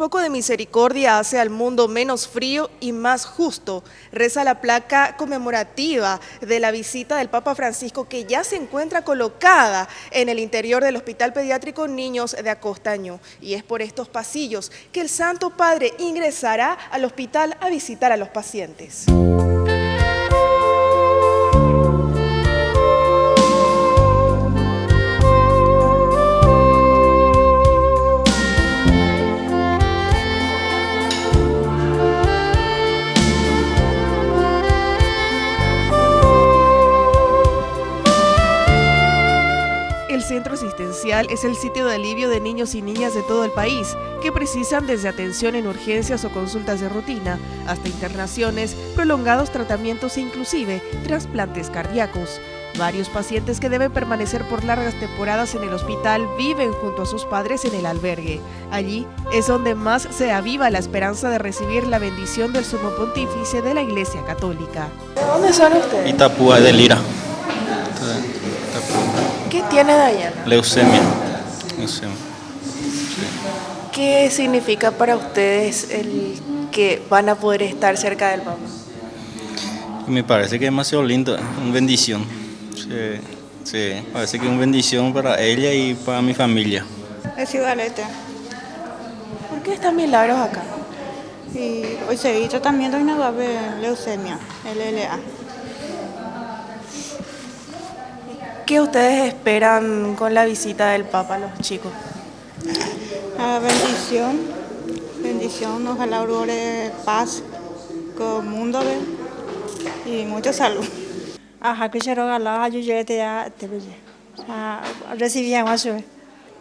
poco de misericordia hace al mundo menos frío y más justo, reza la placa conmemorativa de la visita del Papa Francisco, que ya se encuentra colocada en el interior del Hospital Pediátrico Niños de Acostañó. Y es por estos pasillos que el Santo Padre ingresará al hospital a visitar a los pacientes. El centro asistencial es el sitio de alivio de niños y niñas de todo el país que precisan desde atención en urgencias o consultas de rutina hasta internaciones, prolongados tratamientos e inclusive trasplantes cardíacos. Varios pacientes que deben permanecer por largas temporadas en el hospital viven junto a sus padres en el albergue. Allí es donde más se aviva la esperanza de recibir la bendición del Sumo Pontífice de la Iglesia Católica. ¿De dónde son ustedes? Itapúa, de Lira. ¿Qué tiene Dayana? Leucemia. Sí. ¿Qué significa para ustedes el que van a poder estar cerca del Papa? Me parece que es demasiado lindo, una bendición. Sí, parece que es una bendición para ella y para mi familia. Es Ciudadete. ¿Por qué están milagros acá? Y hoy se hizo tratamiento de una leucemia, LLA. ¿Qué ustedes esperan con la visita del Papa a los chicos? Bendición, ojalá aurore paz con mundo y mucha salud.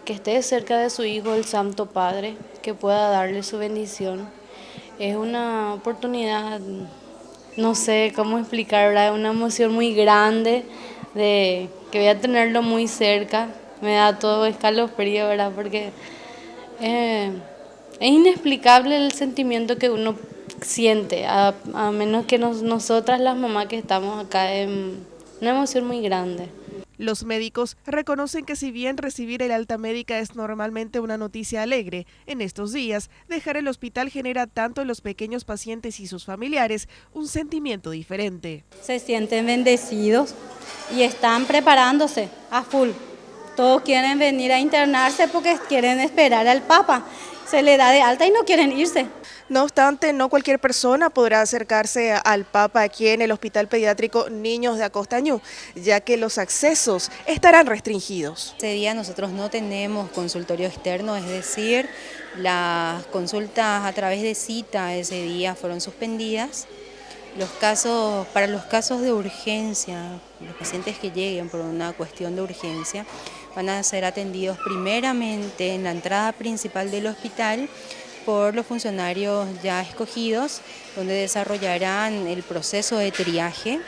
Que esté cerca de su Hijo, el Santo Padre, que pueda darle su bendición. Es una oportunidad, no sé cómo explicar, ¿verdad? Una emoción muy grande de que voy a tenerlo muy cerca. Me da todo escalofrío, ¿verdad? Porque es inexplicable el sentimiento que uno siente, a menos que nosotras las mamás que estamos acá, es una emoción muy grande. Los médicos reconocen que si bien recibir el alta médica es normalmente una noticia alegre, en estos días dejar el hospital genera tanto en los pequeños pacientes y sus familiares un sentimiento diferente. Se sienten bendecidos y están preparándose a full. Todos quieren venir a internarse porque quieren esperar al Papa. Se le da de alta y no quieren irse. No obstante, no cualquier persona podrá acercarse al Papa aquí en el Hospital Pediátrico Niños de Acostañó, ya que los accesos estarán restringidos. Ese día nosotros no tenemos consultorio externo, es decir, las consultas a través de cita ese día fueron suspendidas. Para los casos de urgencia, los pacientes que lleguen por una cuestión de urgencia van a ser atendidos primeramente en la entrada principal del hospital por los funcionarios ya escogidos, donde desarrollarán el proceso de triaje,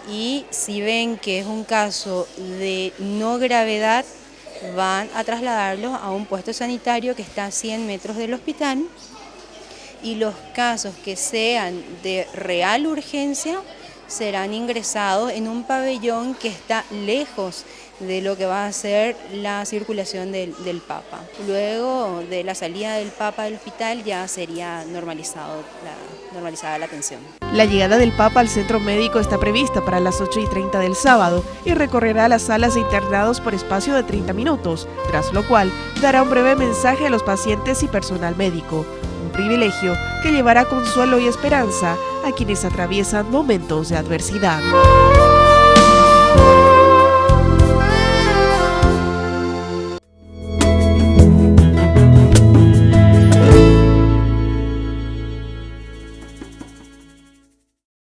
y si ven que es un caso de no gravedad, van a trasladarlos a un puesto sanitario que está a 100 metros del hospital, y los casos que sean de real urgencia serán ingresados en un pabellón que está lejos de lo que va a ser la circulación del Papa. Luego de la salida del Papa del hospital ya sería normalizada la atención. La llegada del Papa al centro médico está prevista para las 8:30 del sábado y recorrerá las salas de internados por espacio de 30 minutos, tras lo cual dará un breve mensaje a los pacientes y personal médico. Un privilegio que llevará consuelo y esperanza a quienes atraviesan momentos de adversidad.